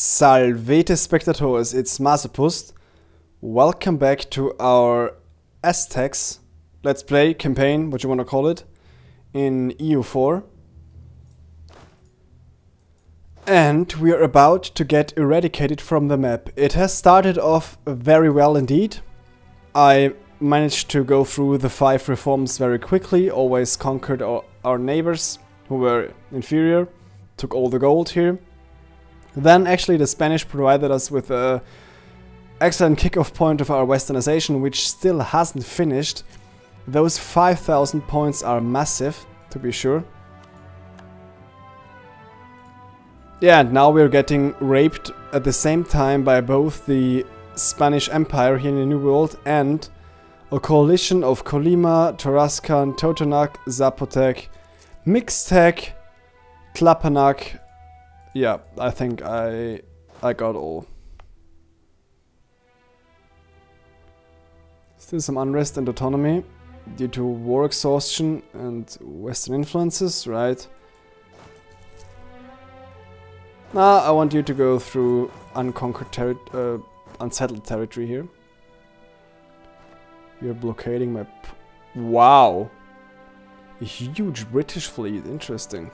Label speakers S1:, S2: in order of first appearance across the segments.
S1: Salvete Spectatores, it's Masopust. Welcome back to our Aztecs Let's Play campaign, what you want to call it, in EU4. And we are about to get eradicated from the map. It has started off very well indeed. I managed to go through the 5 reforms very quickly, always conquered our neighbors who were inferior, took all the gold here. Then actually the Spanish provided us with an excellent kickoff point of our westernization, which still hasn't finished. Those 5,000 points are massive, to be sure. Yeah, and now we're getting raped at the same time by both the Spanish Empire here in the New World and a coalition of Colima, Tarascan, Totonac, Zapotec, Mixtec, Tlapanac. Yeah, I think I got all. Still some unrest and autonomy due to war exhaustion and Western influences, right? Nah, I want you to go through unconquered unsettled territory here. You're blockading my... Wow! A huge British fleet, interesting.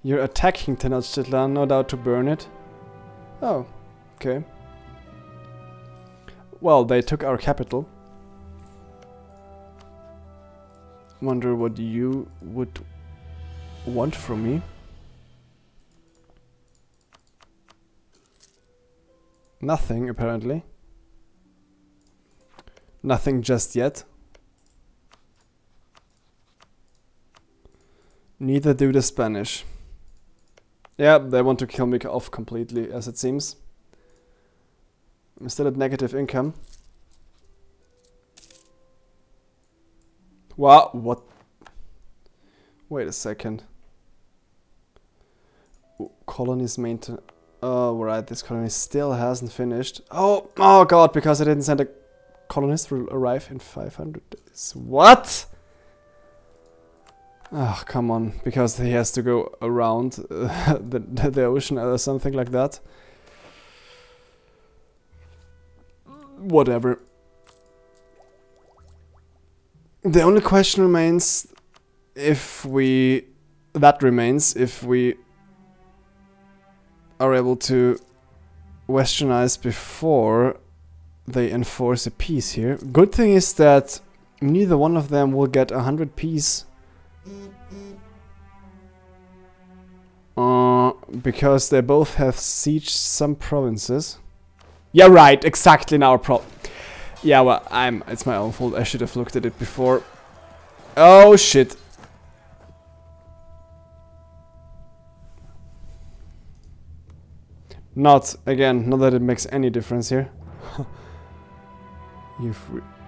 S1: You're attacking Tenochtitlan, no doubt to burn it. Oh, okay. Well, they took our capital. Wonder what you would want from me. Nothing, apparently. Nothing just yet. Neither do the Spanish. Yeah, they want to kill me off completely, as it seems. I'm still at negative income. Wow, what? Wait a second. Colonies maintenance. Oh, right, this colony still hasn't finished. Oh god, because I didn't send a colonist will arrive in 500 days. What? Oh, come on, because he has to go around the ocean or something like that. Whatever. The only question remains if we... if we are able to westernize before they enforce a peace here. Good thing is that neither one of them will get 100 peace. Because they both have sieged some provinces. Yeah, right, exactly in our Yeah, well, it's my own fault. I should have looked at it before. Oh, shit. Not that it makes any difference here.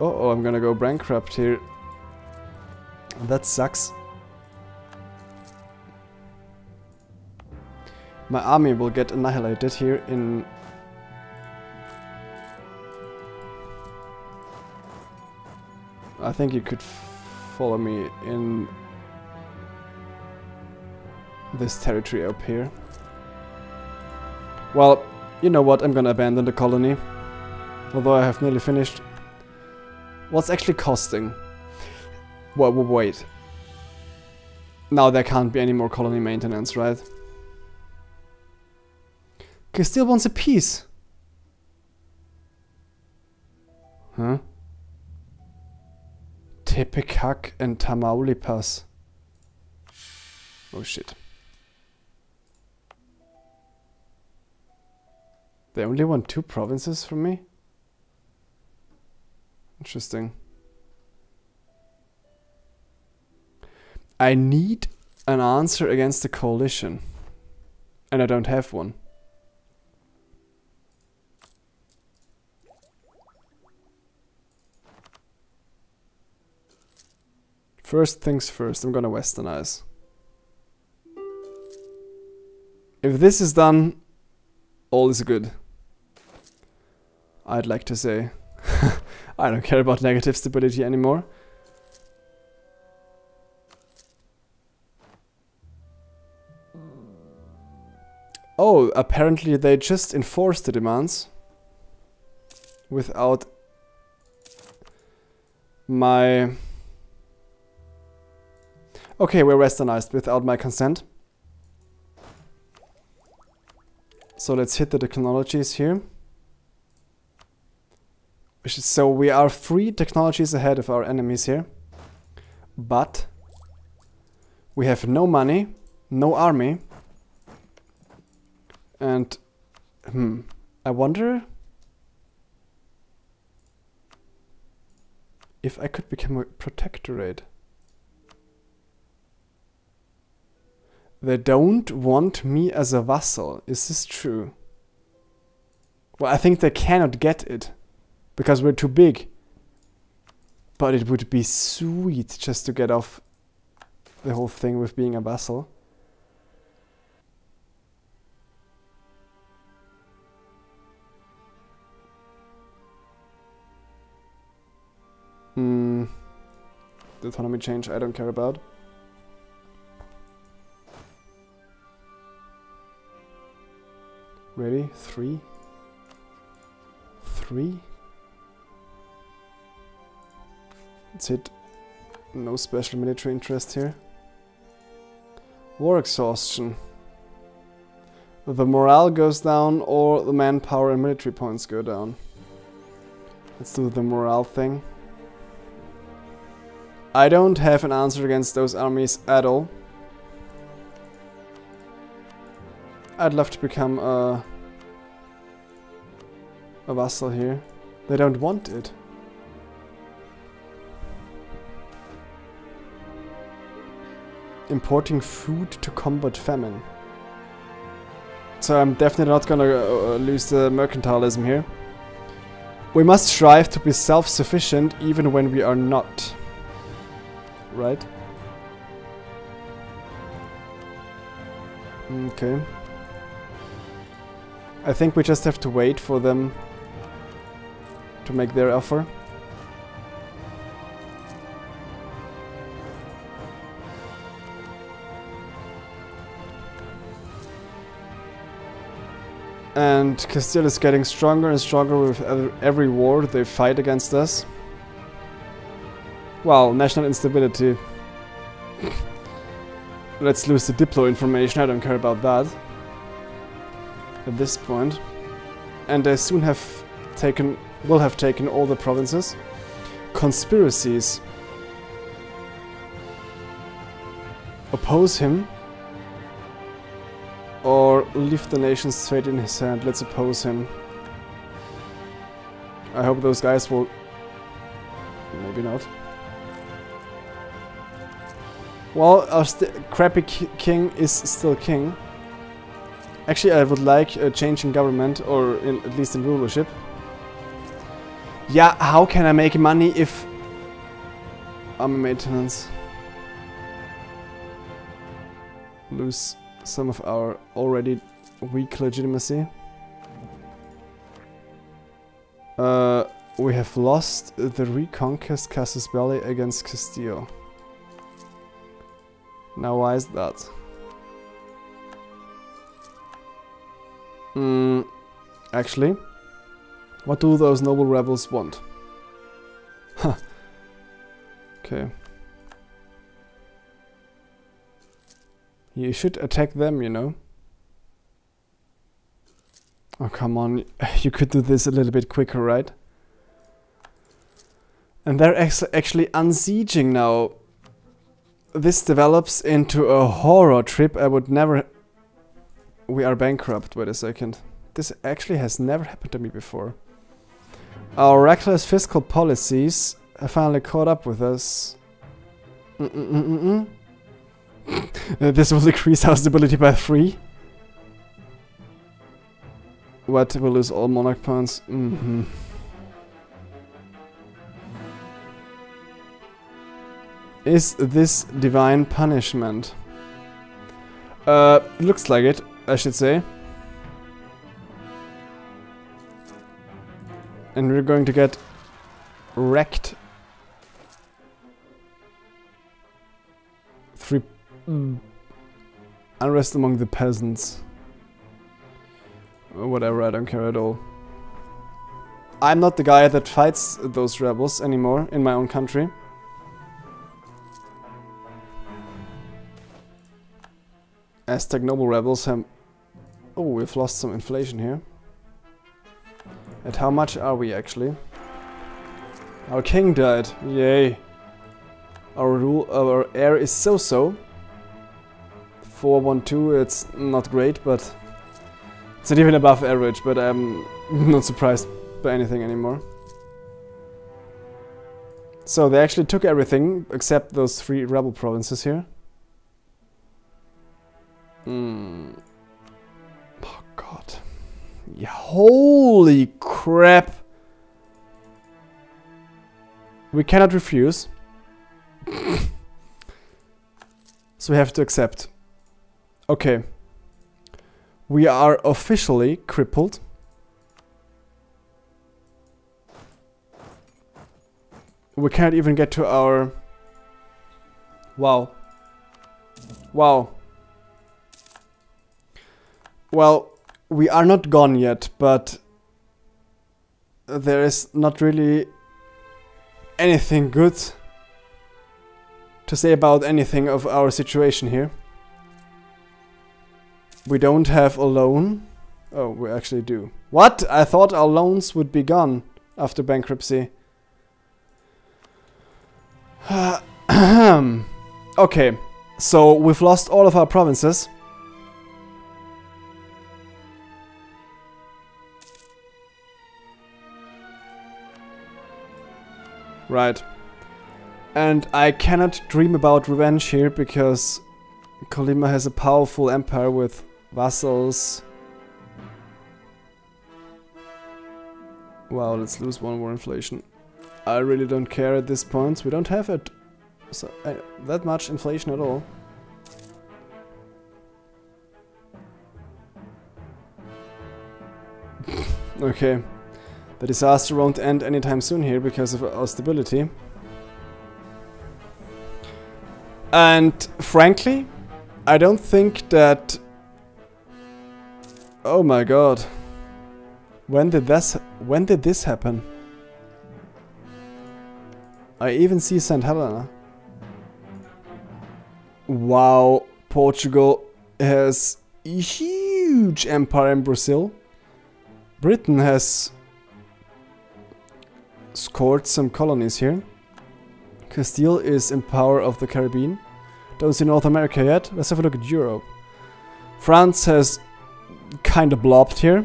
S1: Uh-oh, I'm gonna go bankrupt here. That sucks. My army will get annihilated here in... I think you could follow me in this territory up here. Well, you know what, I'm gonna abandon the colony. Although I have nearly finished. What's actually costing? Well, wait. Now there can't be any more colony maintenance, right? Castile wants a peace. Huh? Tepecac and Tamaulipas. Oh shit. They only want 2 provinces from me? Interesting. I need an answer against the coalition. And I don't have one. First things first, I'm gonna westernize. If this is done, all is good. I'd like to say. I don't care about negative stability anymore. Oh, apparently they just enforced the demands without my... Okay, we're westernized without my consent. So let's hit the technologies here. So we are 3 technologies ahead of our enemies here. But we have no money, no army. And I wonder if I could become a protectorate. They don't want me as a vassal. Is this true? Well, I think they cannot get it because we're too big. But it would be sweet just to get off the whole thing with being a vassal. The autonomy change I don't care about. Ready? 3. 3. That's it. No special military interest here. War exhaustion. The morale goes down or the manpower and military points go down. Let's do the morale thing. I don't have an answer against those armies at all. I'd love to become a vassal here. They don't want it. Importing food to combat famine. So I'm definitely not gonna lose the mercantilism here. We must strive to be self-sufficient even when we are not. Right? Okay. I think we just have to wait for them to make their offer. And Castile is getting stronger and stronger with every war they fight against us. Wow, national instability. Let's lose the Diplo information, I don't care about that. At this point. And they soon will have taken all the provinces. Conspiracies. Oppose him. Or leave the nation's fate in his hand. Let's oppose him. I hope those guys will... Maybe not. Well, our crappy king is still king. Actually, I would like a change in government, or at least in rulership. Yeah, how can I make money if... army maintenance. Lose some of our already weak legitimacy. We have lost the reconquest Casus Belli against Castillo. Now why is that? Actually, what do those noble rebels want? Huh. Okay. You should attack them, you know. Oh, come on. You could do this a little bit quicker, right? And they're actually unsieging now. This develops into a horror trip. I would never... We are bankrupt. Wait a second. This actually has never happened to me before. Our reckless fiscal policies have finally caught up with us. This will decrease our stability by 3. What? We'll lose all monarch points. Is this divine punishment? Looks like it, I should say. And we're going to get wrecked. 3 unrest among the peasants. Whatever, I don't care at all. I'm not the guy that fights those rebels anymore in my own country. Aztec noble rebels have... Oh, we've lost some inflation here. At how much are we actually? Our king died. Yay. Our heir is so-so. 412, it's not great, but... It's not even above average, but I'm not surprised by anything anymore. So they actually took everything except those 3 rebel provinces here. Oh god. Yeah, holy crap. We cannot refuse. So we have to accept. Okay. We are officially crippled. We can't even get to our... Wow. Wow. Well, we are not gone yet, but there is not really anything good to say about anything of our situation here. We don't have a loan. Oh, we actually do. What? I thought our loans would be gone after bankruptcy. Okay, so we've lost all of our provinces. Right. And I cannot dream about revenge here because Colima has a powerful empire with vassals. Wow, let's lose 1 more inflation. I really don't care at this point. We don't have it that much inflation at all. Okay. The disaster won't end anytime soon here because of our stability. And frankly, I don't think that... Oh my god. When did this happen? I even see St. Helena. Wow, Portugal has a huge empire in Brazil. Britain has scored some colonies here. Castile is in power of the Caribbean. Don't see North America yet. Let's have a look at Europe. France has kind of blobbed here.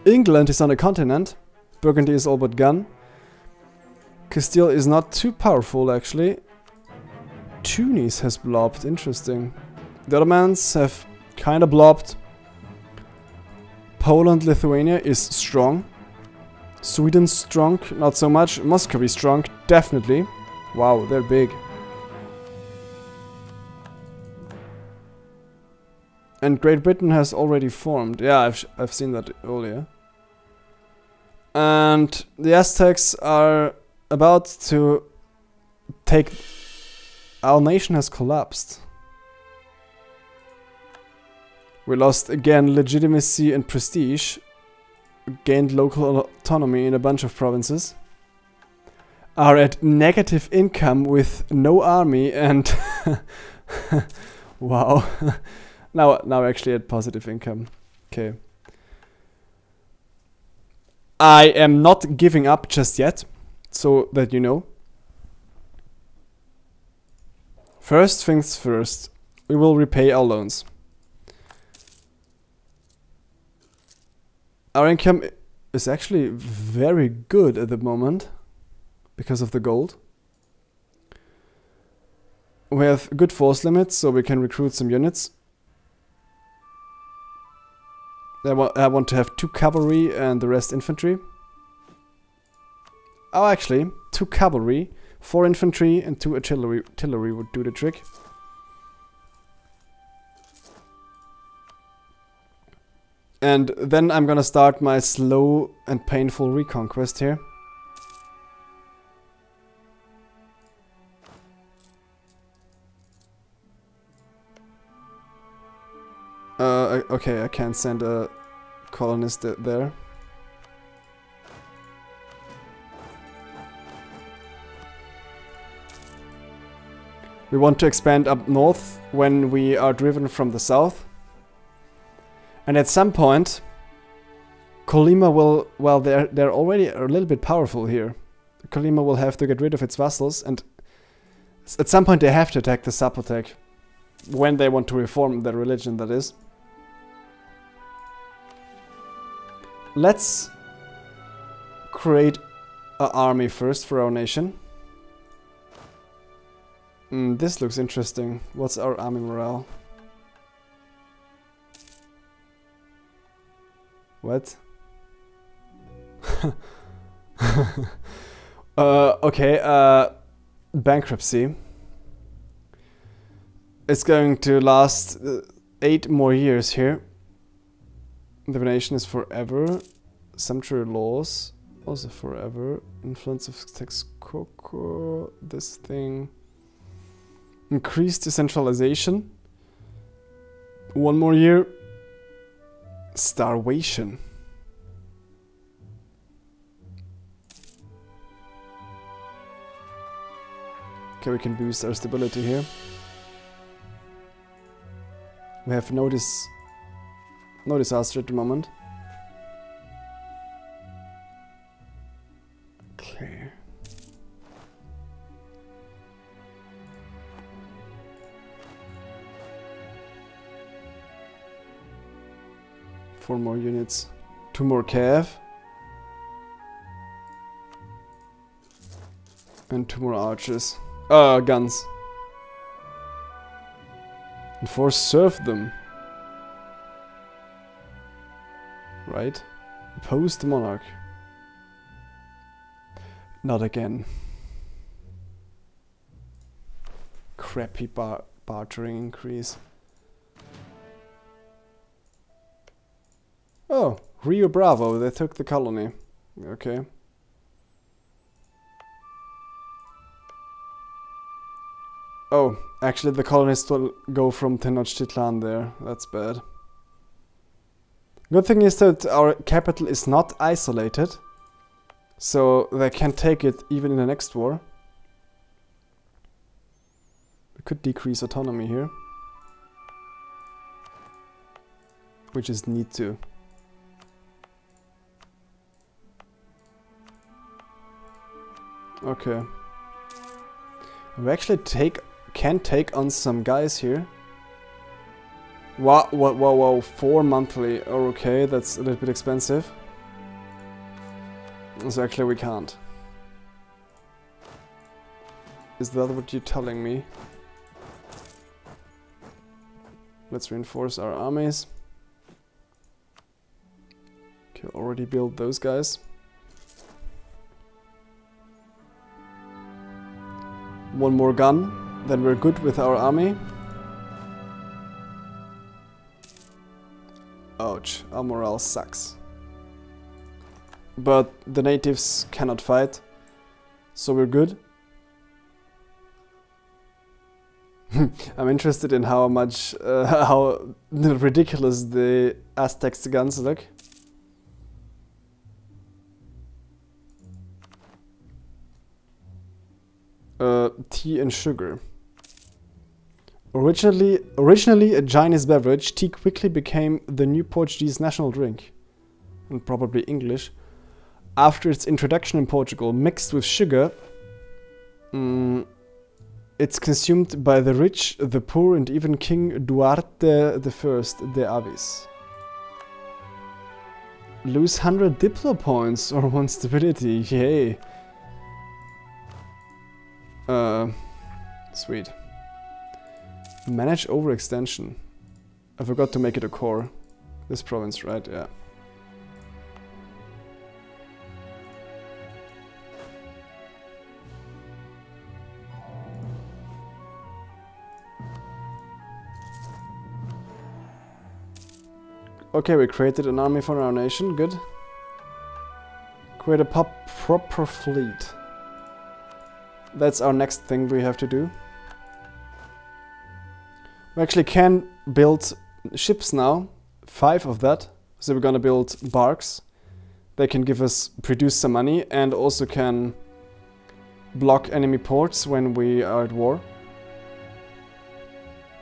S1: England is on a continent. Burgundy is all but gone. Castile is not too powerful actually. Tunis has blobbed, interesting. The Ottomans have kind of blobbed. Poland, Lithuania is strong. Sweden strong, not so much. Muscovy strong, definitely. Wow, they're big. And Great Britain has already formed. Yeah, I've seen that earlier. And the Aztecs are about to take... Our nation has collapsed. We lost again legitimacy and prestige. Gained local autonomy in a bunch of provinces. Are at negative income with no army and... Wow. Now actually at positive income. Okay. I am not giving up just yet, so that you know. First things first, we will repay our loans. Our income is actually very good at the moment because of the gold. We have good force limits, so we can recruit some units. I want to have 2 cavalry and the rest infantry. Oh, actually, 2 cavalry, 4 infantry and 2 artillery would do the trick. And then I'm gonna start my slow and painful reconquest here. Okay, I can't send a colonies there. We want to expand up north when we are driven from the south. And at some point, Colima will, well, they're already a little bit powerful here. Colima will have to get rid of its vassals, and at some point they have to attack the Zapotec. When they want to reform their religion, that is. Let's create an army first for our nation. This looks interesting. What's our army morale? What? Okay, bankruptcy. It's going to last 8 more years here. Divination is forever. Sumptuary laws, also forever. Influence of Aztecs, this thing. Increased decentralization. 1 more year. Starvation. Okay, we can boost our stability here. We have no disaster at the moment. Okay. Four more units. 2 more cav. And 2 more archers. Guns. And 4 serve them. Right? Oppose the monarch. Not again. Crappy bartering increase. Oh, Rio Bravo, they took the colony. Okay. Oh, actually the colonists will go from Tenochtitlan there. That's bad. Good thing is that our capital is not isolated. So they can take it even in the next war. We could decrease autonomy here. We just need to. Okay. We actually can take on some guys here. Wow, 4 monthly. Oh, okay, that's a little bit expensive. So actually we can't. Is that what you're telling me? Let's reinforce our armies. Okay, already build those guys. 1 more gun, then we're good with our army. Ouch, our morale sucks. But the natives cannot fight, so we're good. I'm interested in how much, how ridiculous the Aztecs guns look. Tea and sugar. Originally a Chinese beverage, tea quickly became the new Portuguese national drink, and probably English, after its introduction in Portugal. Mixed with sugar, it's consumed by the rich, the poor, and even King Duarte I de Avis. Lose 100 Diplo points or 1 stability, yay! Sweet. Manage overextension. I forgot to make it a core. This province, right? Yeah. Okay, we created an army for our nation. Good. Create a proper fleet. That's our next thing we have to do. We actually can build ships now. 5 of that. So we're gonna build barks. They can produce some money, and also can block enemy ports when we are at war.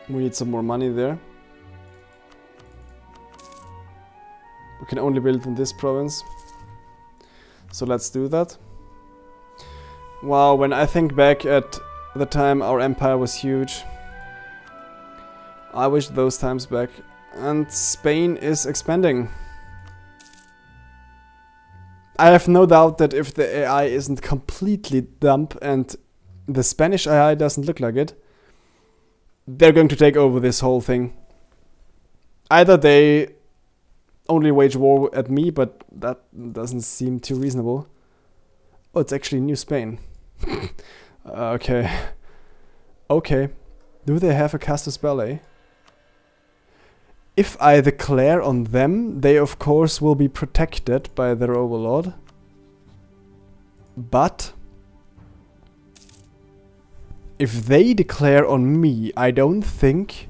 S1: We need some more money there. We can only build in this province. So let's do that. Wow, when I think back at the time our empire was huge. I wish those times back. And Spain is expanding. I have no doubt that if the AI isn't completely dumb and the Spanish AI doesn't look like it, they're going to take over this whole thing. Either they only wage war at me, but that doesn't seem too reasonable. Oh, it's actually New Spain. Okay. Okay. Do they have a Castus Ballet? If I declare on them, they of course will be protected by their overlord. But if they declare on me, I don't think...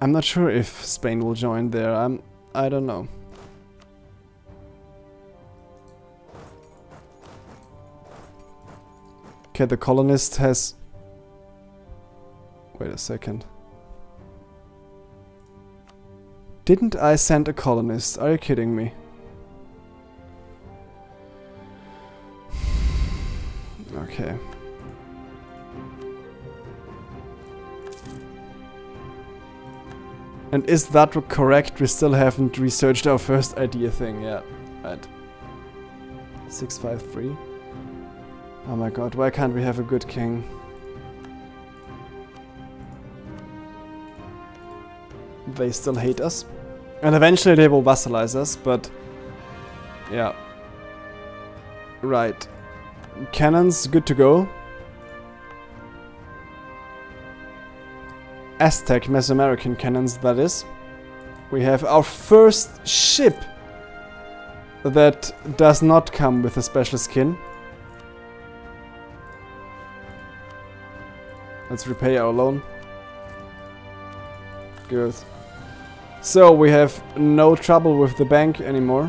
S1: I'm not sure if Spain will join there. I don't know. Okay, the colonist has... Wait a second. Didn't I send a colonist? Are you kidding me? Okay. And is that correct? We still haven't researched our first idea thing yet. Right. 653. Oh my god, why can't we have a good king? They still hate us. And eventually they will vassalize us, but... yeah. Right. Cannons, good to go. Aztec Mesoamerican cannons, that is. We have our first ship that does not come with a special skin. Let's repay our loan. Good. So we have no trouble with the bank anymore,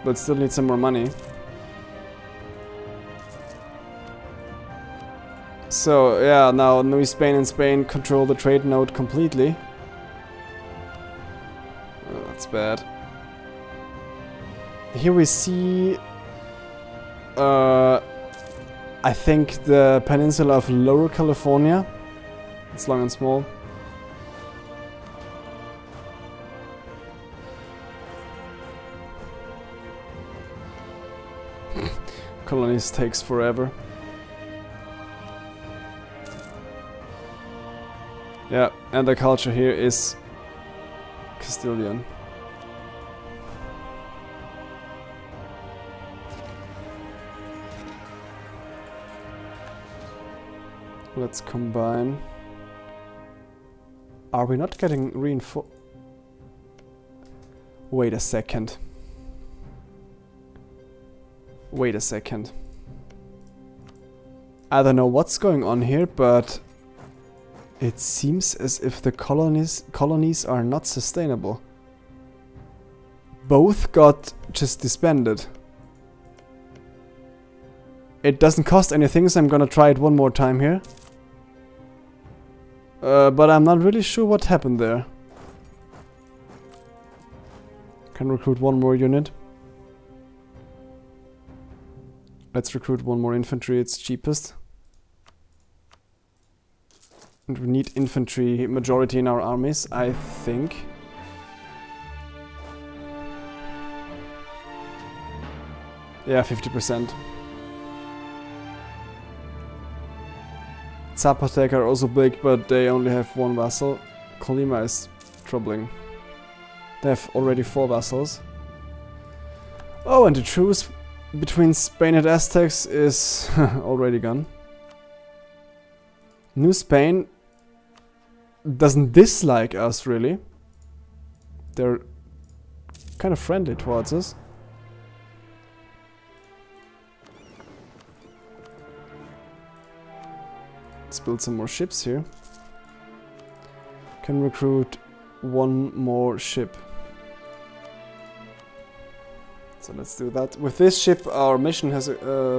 S1: but still need some more money. So yeah, now New Spain and Spain control the trade node completely. Oh, that's bad. Here we see, I think the peninsula of Lower California. It's long and small. Colonies takes forever. Yeah, and the culture here is Castilian. Let's combine. Are we not getting reinforced? Wait a second. Wait a second. I don't know what's going on here, but it seems as if the colonies are not sustainable. Both got just disbanded. It doesn't cost anything, so I'm gonna try it one more time here. But I'm not really sure what happened there. Can recruit one more unit. Let's recruit one more infantry, it's cheapest. And we need infantry majority in our armies, I think. Yeah, 50%. Zapotec are also big, but they only have one vassal. Colima is troubling. They have already 4 vassals. Oh, and the truce between Spain and Aztecs is already gone. New Spain doesn't dislike us, really. They're kind of friendly towards us. Let's build some more ships here. Can recruit one more ship. So let's do that. With this ship, our mission has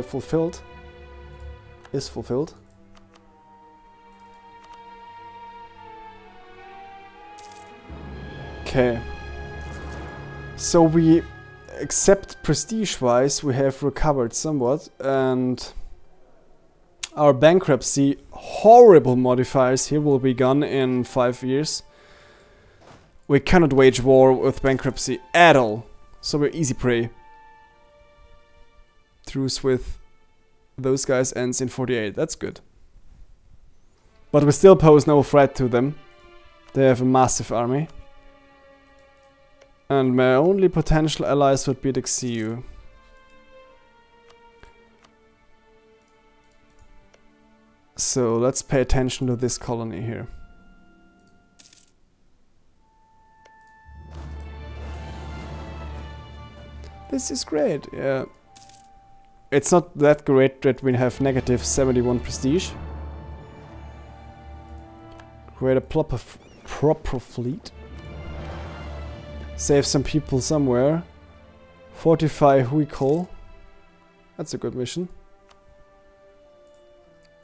S1: fulfilled. Is fulfilled. Okay. So we, except prestige-wise, we have recovered somewhat, and our bankruptcy, horrible modifiers here, will be gone in 5 years. We cannot wage war with bankruptcy at all, so we're easy prey. Truce with those guys ends in 48, that's good. But we still pose no threat to them. They have a massive army. And my only potential allies would be the Xiu. So let's pay attention to this colony here. This is great, yeah. It's not that great that we have negative 71 prestige. Create a proper fleet. Save some people somewhere. Fortify Huikol. That's a good mission.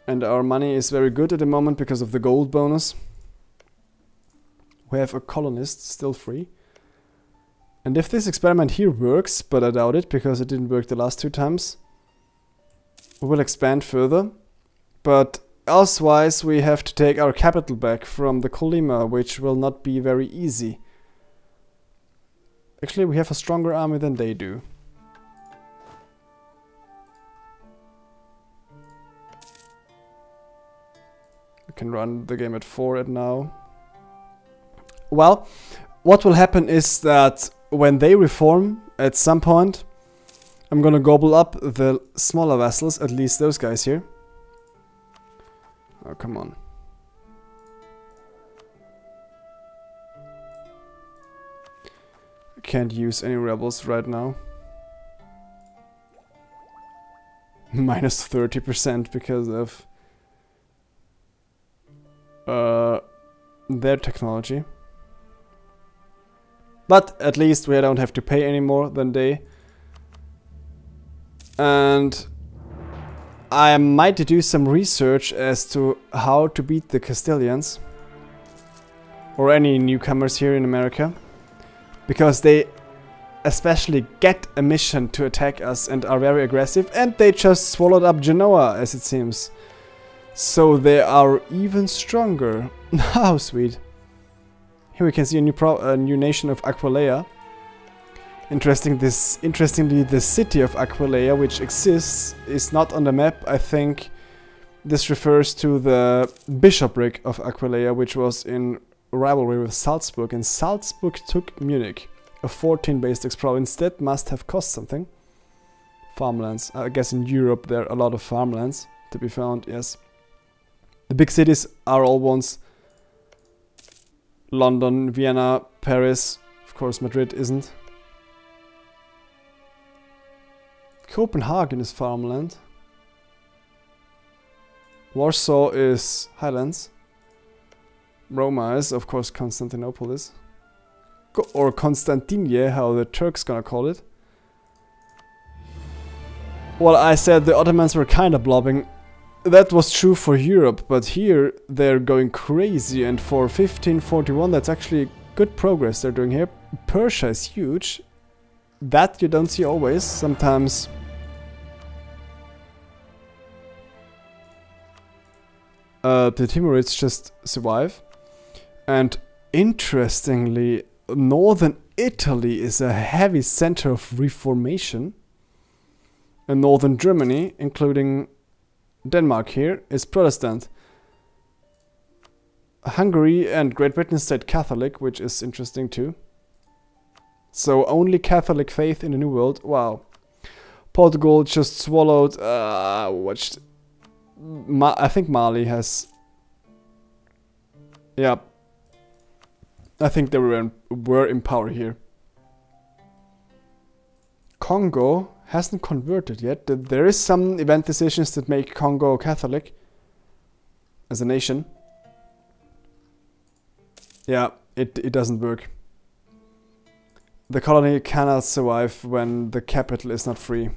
S1: And our money is very good at the moment because of the gold bonus. We have a colonist still free. And if this experiment here works, but I doubt it because it didn't work the last 2 times, we will expand further. But elsewise we have to take our capital back from the Colima, which will not be very easy. Actually, we have a stronger army than they do. We can run the game at 4 at now. Well, what will happen is that when they reform at some point, I'm gonna gobble up the smaller vessels, at least those guys here. Oh, come on. Can't use any rebels right now. Minus 30% because of their technology. But at least we don't have to pay any more than they. And I might do some research as to how to beat the Castilians. Or any newcomers here in America. Because they especially get a mission to attack us and are very aggressive, and they just swallowed up Genoa, as it seems. So they are even stronger. How sweet. Here we can see a new nation of Aquileia. Interestingly, the city of Aquileia, which exists, is not on the map. I think this refers to the bishopric of Aquileia, which was in rivalry with Salzburg, and Salzburg took Munich, a 14-based ex-province that must have cost something. Farmlands. I guess in Europe there are a lot of farmlands to be found, yes. The big cities are all ones. London, Vienna, Paris, of course Madrid isn't. Copenhagen is farmland. Warsaw is highlands. Roma is, of course, Constantinople is. Or Constantinie, how the Turks gonna call it. Well, I said the Ottomans were kinda blobbing. That was true for Europe, but here they're going crazy, and for 1541 that's actually good progress they're doing here. Persia is huge. That you don't see always. Sometimes the Timurids just survive. And interestingly, northern Italy is a heavy center of reformation. And northern Germany, including Denmark here, is Protestant. Hungary and Great Britain stayed Catholic, which is interesting too. So only Catholic faith in the New World. Wow. Portugal just swallowed, I think Mali has... Yeah. I think they were in power here. Congo hasn't converted yet. There is some event decisions that make Congo Catholic as a nation. Yeah, it doesn't work. The colony cannot survive when the capital is not free.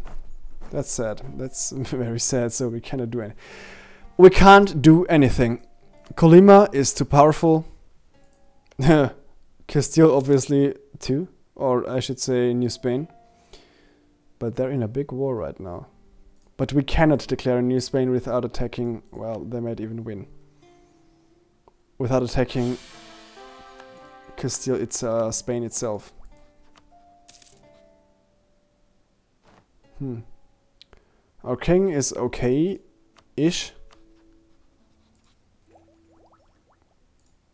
S1: That's sad. That's very sad, so we cannot do anything. We can't do anything. Colima is too powerful. Castile obviously too. Or I should say New Spain. But they're in a big war right now. But we cannot declare New Spain without attacking... Well, they might even win. Without attacking Castile, it's Spain itself. Our king is okay-ish.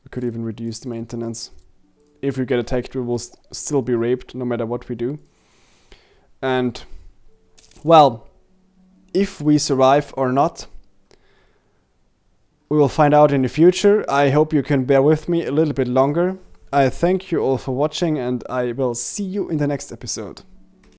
S1: We could even reduce the maintenance. If we get attacked, we will still be raped, no matter what we do. And, well, if we survive or not, we will find out in the future. I hope you can bear with me a little bit longer. I thank you all for watching, and I will see you in the next episode.